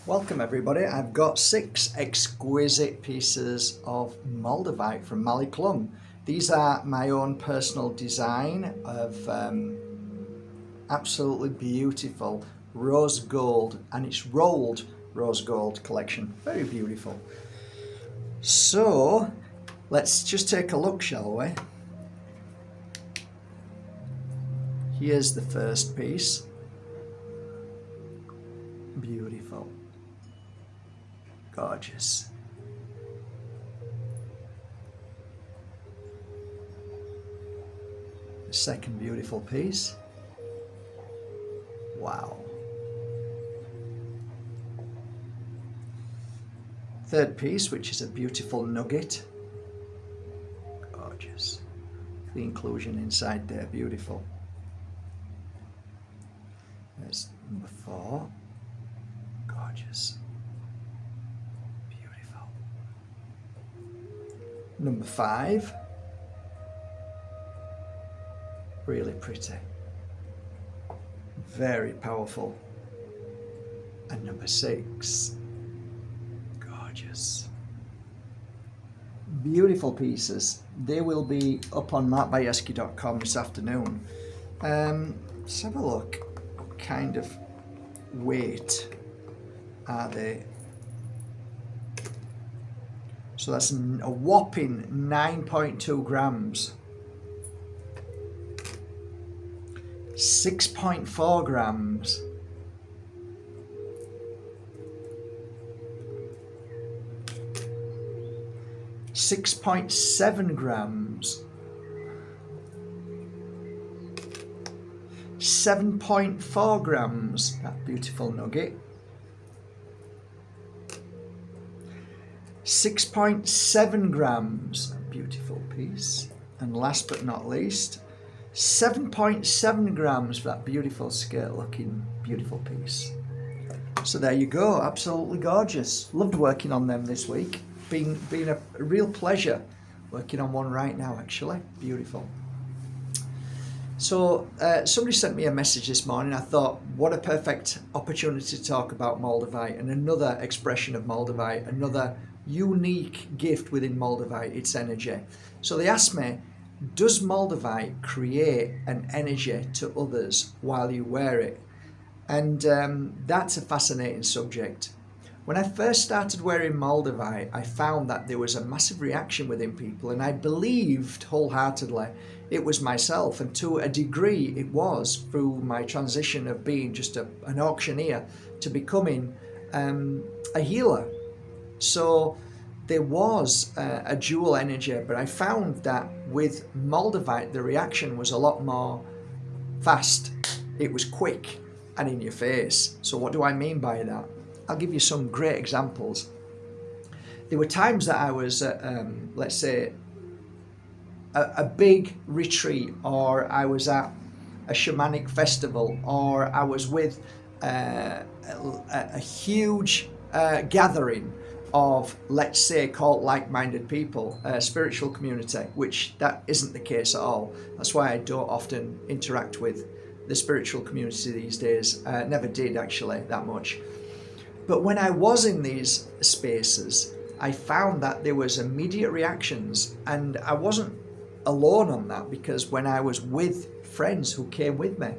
Welcome everybody. I've got 6 exquisite pieces of Moldavite from Mallyclum. These are my own personal design of absolutely beautiful rose gold, and it's rolled rose gold collection. Very beautiful. So let's just take a look, shall we? Here's the first piece. Beautiful. Gorgeous. The second beautiful piece. Wow. Third piece, which is a beautiful nugget. Gorgeous. The inclusion inside there, beautiful. There's number 4. Gorgeous. Beautiful. Number 5. Really pretty. Very powerful. And number 6. Gorgeous. Beautiful pieces. They will be up on Bajerski.com this afternoon. Let's have a look. What kind of weight are they? So that's a whopping 9.2 grams. 6.4 grams. 6.7 grams. 7.4 grams. That beautiful nugget. 6.7 grams. A beautiful piece. And last but not least, 7.7 grams for that beautiful skirt looking beautiful piece. So there you go, absolutely gorgeous. Loved working on them this week. Been a real pleasure working on one right now actually. Beautiful. So somebody sent me a message this morning. I thought, what a perfect opportunity to talk about Moldavite and another expression of Moldavite, another unique gift within Moldavite, its energy. So they asked me, does Moldavite create an energy to others while you wear it? And that's a fascinating subject. When I first started wearing Moldavite, I found that there was a massive reaction within people, and I believed wholeheartedly it was myself, and to a degree it was, through my transition of being just an auctioneer to becoming a healer. So there was a dual energy, but I found that with Moldavite the reaction was a lot more fast. It was quick and in your face. So what do I mean by that? I'll give you some great examples. There were times that I was at, let's say, a big retreat, or I was at a shamanic festival, or I was with a huge gathering of, let's say, called like-minded people, a spiritual community, which that isn't the case at all. That's why I don't often interact with the spiritual community these days. Never did actually that much. But when I was in these spaces, I found that there was immediate reactions, and I wasn't alone on that, because when I was with friends who came with me,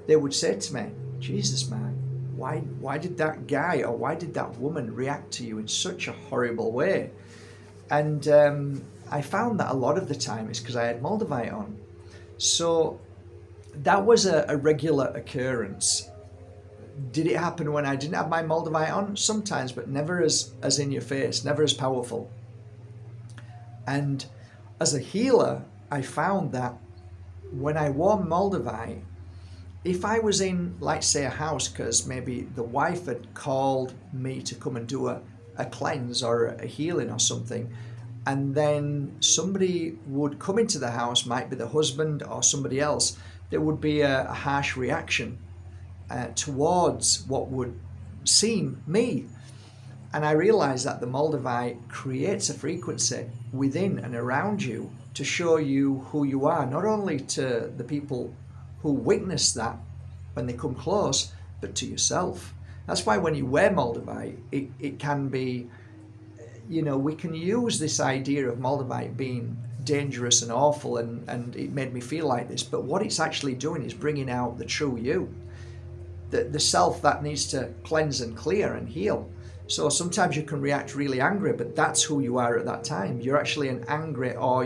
they would say to me, Jesus man, why did that guy or why did that woman react to you in such a horrible way? And I found that a lot of the time it's because I had Moldavite on. So that was a regular occurrence. Did it happen when I didn't have my Moldavite on? Sometimes, but never as in your face, never as powerful. And as a healer, I found that when I wore Moldavite, if I was in, like say, a house, because maybe the wife had called me to come and do a cleanse or a healing or something, and then somebody would come into the house, might be the husband or somebody else, there would be a harsh reaction towards what would seem me. And I realized that the Moldavite creates a frequency within and around you to show you who you are, not only to the people who witness that when they come close, but to yourself. That's why when you wear Moldavite, it can be, we can use this idea of Moldavite being dangerous and awful, and it made me feel like this, but what it's actually doing is bringing out the true you, the self that needs to cleanse and clear and heal. So sometimes you can react really angry, but that's who you are at that time. You're actually an angry, or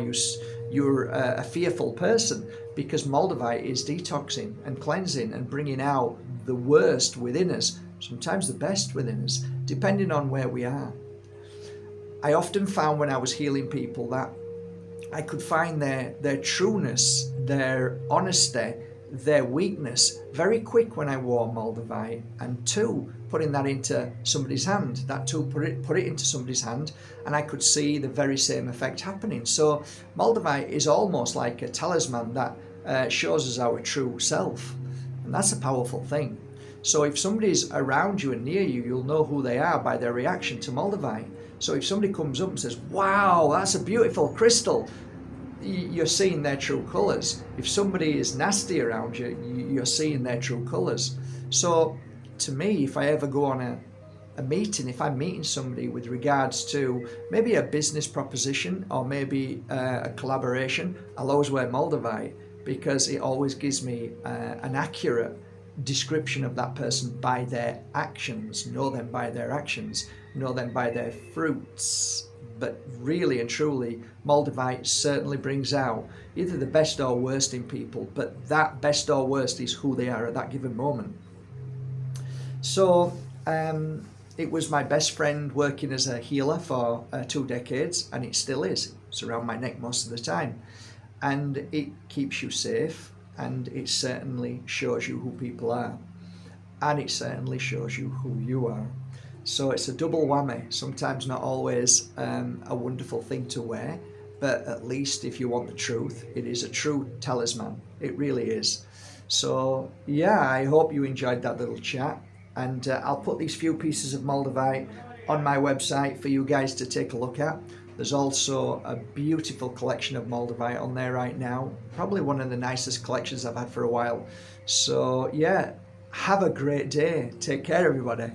you're a fearful person, because Moldavite is detoxing and cleansing and bringing out the worst within us, sometimes the best within us, depending on where we are. I often found when I was healing people that I could find their trueness, their honesty, their weakness very quick when I wore Moldavite. And two, putting that into somebody's hand, put it into somebody's hand, and I could see the very same effect happening. So Moldavite is almost like a talisman that shows us our true self, and that's a powerful thing. So if somebody's around you and near you, you'll know who they are by their reaction to Moldavite. So if somebody comes up and says, "Wow, that's a beautiful crystal," you're seeing their true colours. If somebody is nasty around you, you're seeing their true colours. So to me, if I ever go on a meeting, if I'm meeting somebody with regards to maybe a business proposition or maybe a collaboration, I'll always wear Moldavite, because it always gives me an accurate description of that person by their actions. Know them by their actions, know them by their fruits. But really and truly, Moldavite certainly brings out either the best or worst in people, but that best or worst is who they are at that given moment. So it was my best friend working as a healer for 2 decades, and it still is. It's around my neck most of the time, and it keeps you safe, and it certainly shows you who people are, and it certainly shows you who you are. So it's a double whammy. Sometimes not always a wonderful thing to wear, but at least if you want the truth, it is a true talisman. It really is. So yeah, I hope you enjoyed that little chat, and I'll put these few pieces of Moldavite on my website for you guys to take a look at. There's also a beautiful collection of Moldavite on there right now, probably one of the nicest collections I've had for a while. So yeah, have a great day. Take care, everybody.